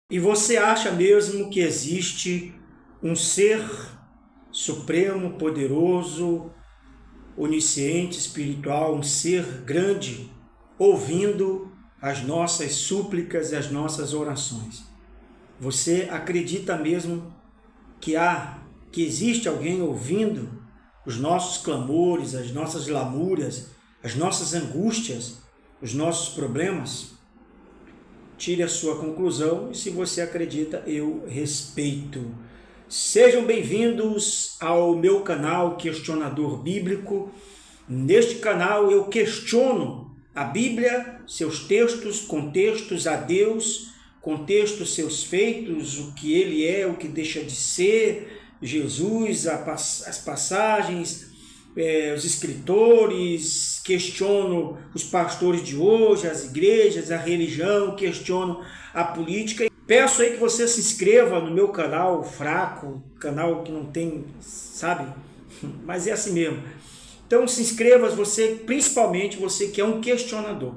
E você acha mesmo que existe um ser supremo, poderoso, onisciente, espiritual, um ser grande, ouvindo as nossas súplicas e as nossas orações? Você acredita mesmo que existe alguém ouvindo os nossos clamores, as nossas lamúrias, as nossas angústias, os nossos problemas? Tire a sua conclusão e, se você acredita, eu respeito. Sejam bem-vindos ao meu canal Questionador Bíblico. Neste canal eu questiono a Bíblia, seus textos, contextos, a Deus, contextos, seus feitos, o que ele é, o que deixa de ser, Jesus, as passagens, os escritores, questiono os pastores de hoje, as igrejas, a religião, questiono a política. Peço aí que você se inscreva no meu canal fraco, canal que não tem, sabe? Mas é assim mesmo. Então se inscreva, você, principalmente você que é um questionador.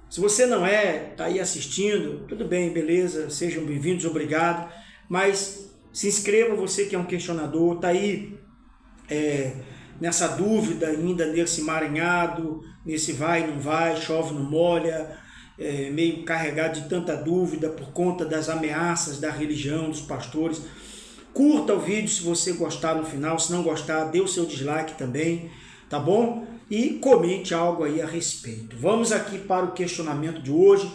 Se você não é, está aí assistindo, tudo bem, beleza, sejam bem-vindos, obrigado. Mas se inscreva, você que é um questionador, está aí nessa dúvida ainda, nesse emaranhado, nesse vai, não vai, chove, não molha, meio carregado de tanta dúvida por conta das ameaças da religião, dos pastores. Curta o vídeo se você gostar no final, se não gostar, dê o seu dislike também, tá bom? E comente algo aí a respeito. Vamos aqui para o questionamento de hoje.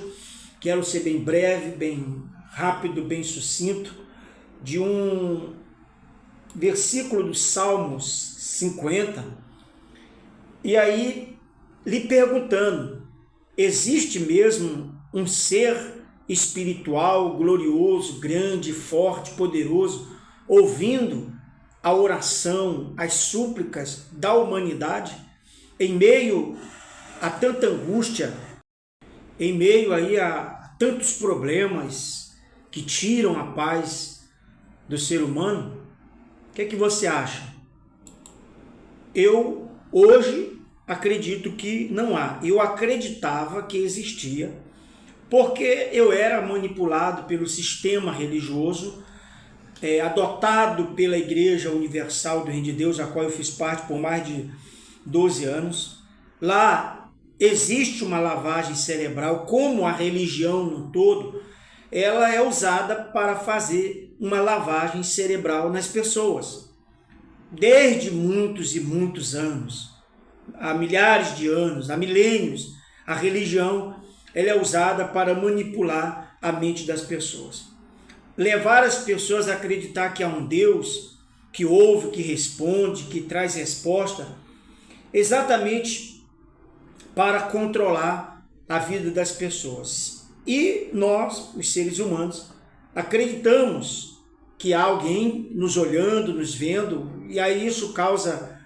Quero ser bem breve, bem rápido, bem sucinto, de um versículo dos Salmos 50, e aí lhe perguntando: existe mesmo um ser espiritual, glorioso, grande, forte, poderoso, ouvindo a oração, as súplicas da humanidade, em meio a tanta angústia, em meio aí a tantos problemas que tiram a paz do ser humano? O que você acha? Eu hoje acredito que não há. Eu acreditava que existia, porque eu era manipulado pelo sistema religioso, adotado pela Igreja Universal do Reino de Deus, a qual eu fiz parte por mais de 12 anos. Lá existe uma lavagem cerebral, como a religião no todo, ela é usada para fazer uma lavagem cerebral nas pessoas. Desde muitos e muitos anos, há milhares de anos, há milênios, a religião ela é usada para manipular a mente das pessoas. Levar as pessoas a acreditar que há um Deus que ouve, que responde, que traz resposta, exatamente para controlar a vida das pessoas. E nós, os seres humanos, acreditamos que há alguém nos olhando, nos vendo, e aí isso causa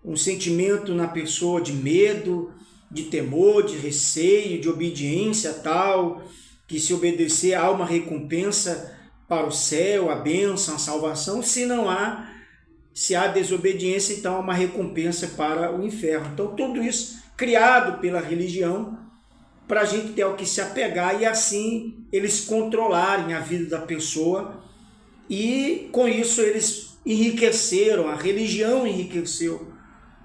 um sentimento na pessoa de medo, de temor, de receio, de obediência tal, que se obedecer há uma recompensa para o céu, a bênção, a salvação. Se há desobediência, então há uma recompensa para o inferno. Então tudo isso criado pela religião para a gente ter ao que se apegar e assim eles controlarem a vida da pessoa. E com isso eles enriqueceram, a religião enriqueceu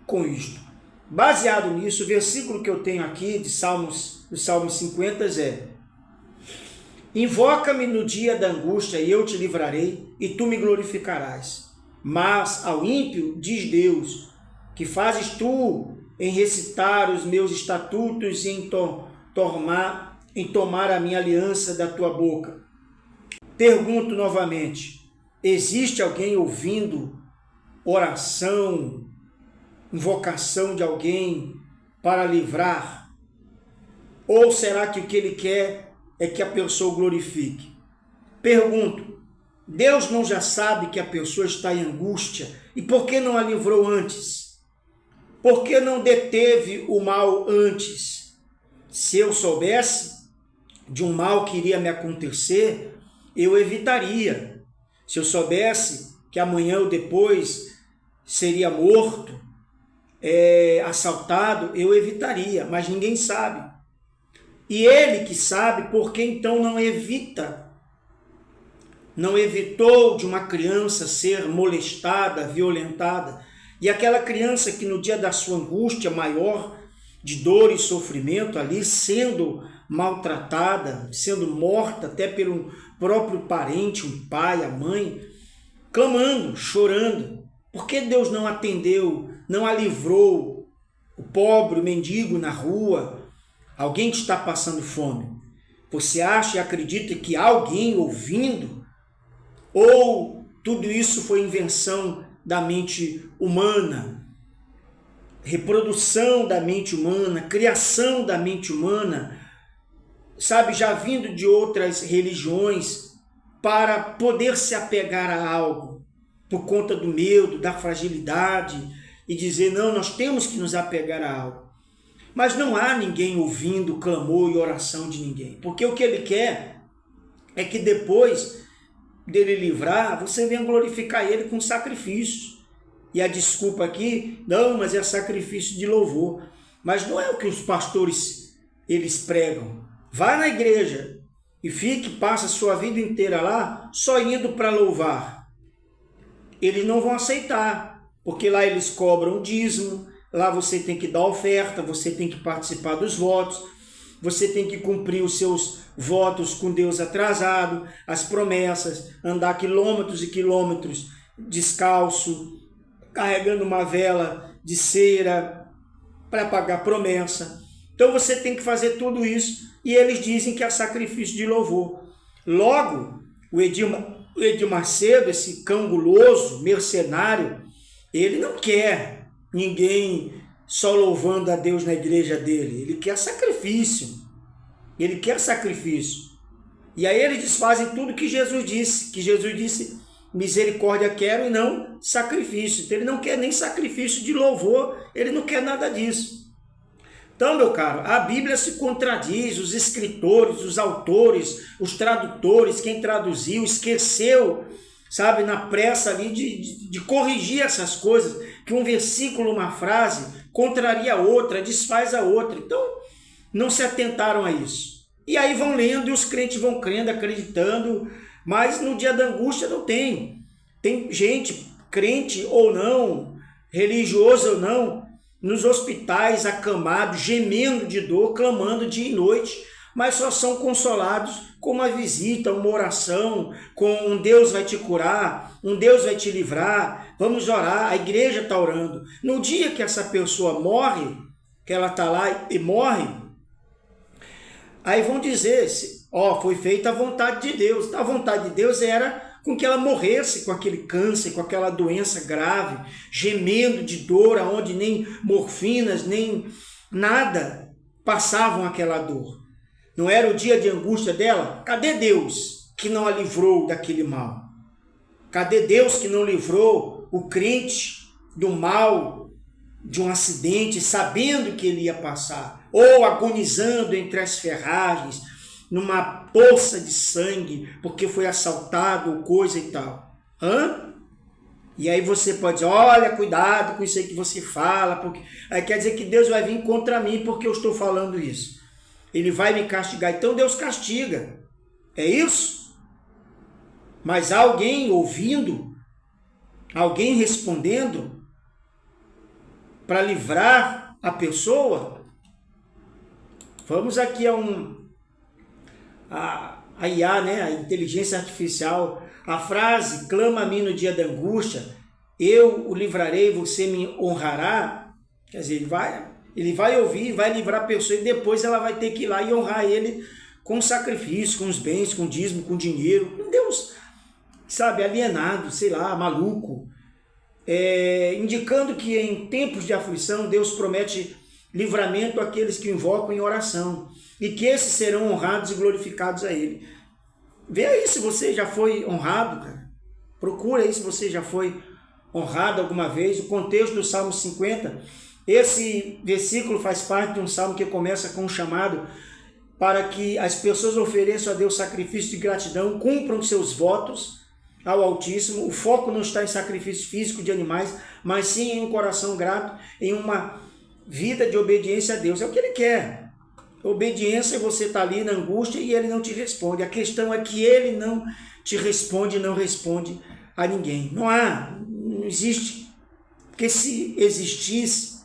com isto. Baseado nisso, o versículo que eu tenho aqui de Salmos 50 é: invoca-me no dia da angústia e eu te livrarei e tu me glorificarás. Mas ao ímpio diz Deus: que fazes tu em recitar os meus estatutos e em tomar a minha aliança da tua boca? Pergunto novamente: existe alguém ouvindo oração, invocação de alguém para livrar? Ou será que o que ele quer é que a pessoa glorifique? Pergunto: Deus não já sabe que a pessoa está em angústia? E por que não a livrou antes? Por que não deteve o mal antes? Se eu soubesse de um mal que iria me acontecer, eu evitaria. Se eu soubesse que amanhã ou depois seria morto, assaltado, eu evitaria, mas ninguém sabe. E ele que sabe, por que então não evita não evitou de uma criança ser molestada, violentada, e aquela criança que no dia da sua angústia maior, de dor e sofrimento ali, sendo maltratada, sendo morta até pelo próprio parente, o pai, a mãe, clamando, chorando. Por que Deus não atendeu, não a livrou? O pobre, o mendigo na rua, alguém que está passando fome. Você acha e acredita que há alguém ouvindo? Ou tudo isso foi invenção da mente humana? Reprodução da mente humana, criação da mente humana, sabe, já vindo de outras religiões para poder se apegar a algo por conta do medo, da fragilidade e dizer, não, nós temos que nos apegar a algo. Mas não há ninguém ouvindo clamor e oração de ninguém, porque o que ele quer é que depois dele livrar, você venha glorificar ele com sacrifícios. E a desculpa aqui, não, mas é sacrifício de louvor. Mas não é o que os pastores eles pregam. Vá na igreja e passa a sua vida inteira lá só indo para louvar. Eles não vão aceitar, porque lá eles cobram dízimo, lá você tem que dar oferta, você tem que participar dos votos, você tem que cumprir os seus votos com Deus atrasado, as promessas, andar quilômetros e quilômetros descalço, carregando uma vela de cera para pagar promessa. Então você tem que fazer tudo isso e eles dizem que é sacrifício de louvor. Logo, o Edir Macedo, esse cão guloso, mercenário, ele não quer ninguém só louvando a Deus na igreja dele. Ele quer sacrifício. Ele quer sacrifício. E aí eles desfazem tudo que Jesus disse, misericórdia quero e não sacrifício. Então ele não quer nem sacrifício de louvor, ele não quer nada disso. Então, meu caro, a Bíblia se contradiz, os escritores, os autores, os tradutores, quem traduziu, esqueceu, sabe, na pressa ali de corrigir essas coisas, que um versículo, uma frase, contraria a outra, desfaz a outra. Então, não se atentaram a isso. E aí vão lendo e os crentes vão crendo, acreditando, mas no dia da angústia não tem. Tem gente, crente ou não, religioso ou não, nos hospitais, acamados, gemendo de dor, clamando dia e noite, mas só são consolados com uma visita, uma oração, com um Deus vai te curar, um Deus vai te livrar, vamos orar, a igreja está orando. No dia que essa pessoa morre, que ela está lá e morre, aí vão dizer, foi feita a vontade de Deus. A vontade de Deus era com que ela morresse com aquele câncer, com aquela doença grave, gemendo de dor, aonde nem morfinas, nem nada passavam aquela dor. Não era o dia de angústia dela? Cadê Deus que não a livrou daquele mal? Cadê Deus que não livrou o crente do mal, de um acidente, sabendo que ele ia passar? Ou agonizando entre as ferragens, numa poça de sangue, porque foi assaltado, coisa e tal. E aí você pode dizer, olha, cuidado com isso aí que você fala, porque aí quer dizer que Deus vai vir contra mim porque eu estou falando isso. Ele vai me castigar. Então Deus castiga. É isso? Mas há alguém ouvindo, alguém respondendo para livrar a pessoa? Vamos aqui a IA, né? A inteligência artificial, a frase, clama a mim no dia da angústia, eu o livrarei, você me honrará. Quer dizer, ele vai ouvir, vai livrar a pessoa e depois ela vai ter que ir lá e honrar ele com sacrifício, com os bens, com dízimo, com dinheiro. Deus, sabe, alienado, sei lá, maluco, indicando que em tempos de aflição Deus promete livramento àqueles que o invocam em oração e que esses serão honrados e glorificados a Ele. Vê aí se você já foi honrado, cara. Procura aí se você já foi honrado alguma vez. O contexto do Salmo 50, esse versículo faz parte de um salmo que começa com um chamado para que as pessoas ofereçam a Deus sacrifício de gratidão, cumpram seus votos ao Altíssimo. O foco não está em sacrifício físico de animais, mas sim em um coração grato, em uma vida de obediência a Deus. É o que Ele quer. Obediência é você estar ali na angústia e ele não te responde. A questão é que ele não te responde, não responde a ninguém. Não existe. Porque se existisse,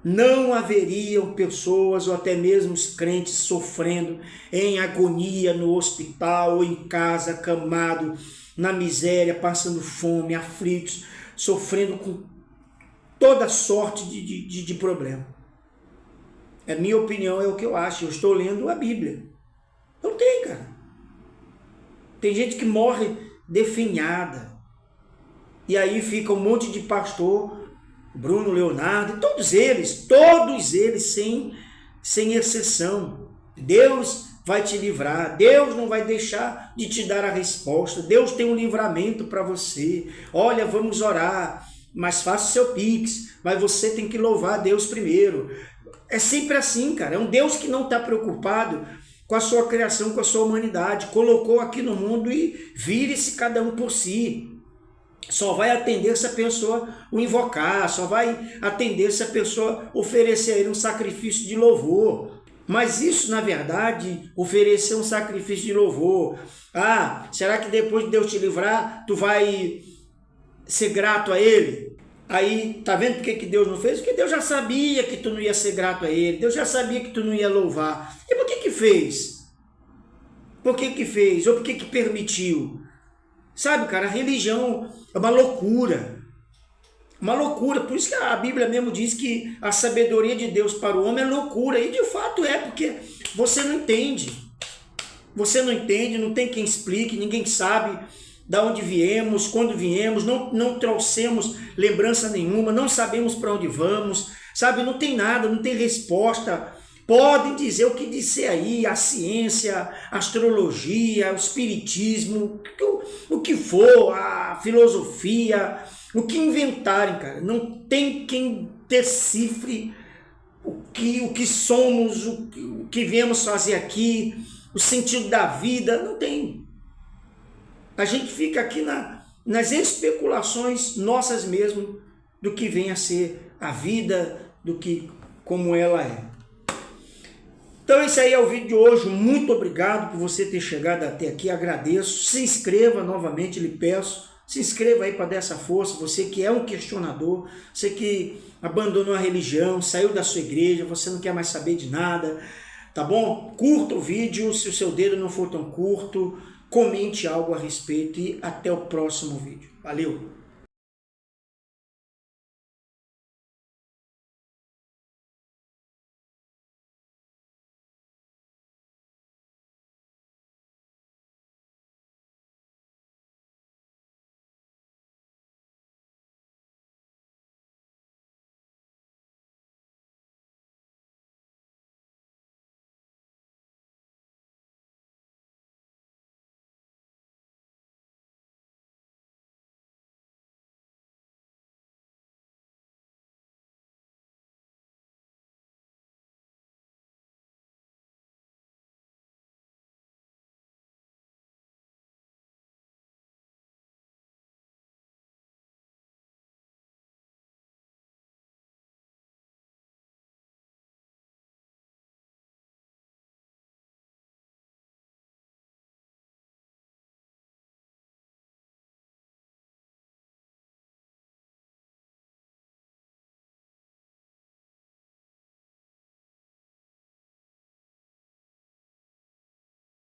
não haveriam pessoas ou até mesmo os crentes sofrendo em agonia no hospital ou em casa, acamado, na miséria, passando fome, aflitos, sofrendo com toda sorte de problema. É minha opinião, é o que eu acho. Eu estou lendo a Bíblia. Não tem, cara. Tem gente que morre definhada. E aí fica um monte de pastor, Bruno Leonardo, todos eles, sem exceção. Deus vai te livrar, Deus não vai deixar de te dar a resposta, Deus tem um livramento para você. Olha, vamos orar, mas faça o seu pix, mas você tem que louvar a Deus primeiro. É sempre assim, cara, é um Deus que não está preocupado com a sua criação, com a sua humanidade, colocou aqui no mundo e vire-se cada um por si. Só vai atender se a pessoa o invocar, só vai atender se a pessoa oferecer a ele um sacrifício de louvor. Mas isso, na verdade, oferecer um sacrifício de louvor. Ah, será que depois de Deus te livrar, tu vai ser grato a ele? Aí, tá vendo por que Deus não fez? Porque Deus já sabia que tu não ia ser grato a ele, Deus já sabia que tu não ia louvar. E por que fez? Por que fez? Ou por que permitiu? Sabe, cara, a religião é uma loucura. Uma loucura. Por isso que a Bíblia mesmo diz que a sabedoria de Deus para o homem é loucura. E de fato é, porque você não entende. Você não entende, não tem quem explique, ninguém sabe de onde viemos, quando viemos, não trouxemos lembrança nenhuma, não sabemos para onde vamos, sabe? Não tem nada, não tem resposta. Podem dizer o que disser aí, a ciência, a astrologia, o espiritismo, o que for, a filosofia, o que inventarem, cara. Não tem quem decifre o que somos, o que viemos fazer aqui, o sentido da vida, não tem. A gente fica aqui nas especulações nossas mesmo do que vem a ser a vida, como ela é. Então esse aí é o vídeo de hoje, muito obrigado por você ter chegado até aqui, agradeço, se inscreva novamente, lhe peço, se inscreva aí para dar essa força, você que é um questionador, você que abandonou a religião, saiu da sua igreja, você não quer mais saber de nada, tá bom? Curta o vídeo, se o seu dedo não for tão curto, comente algo a respeito e até o próximo vídeo. Valeu!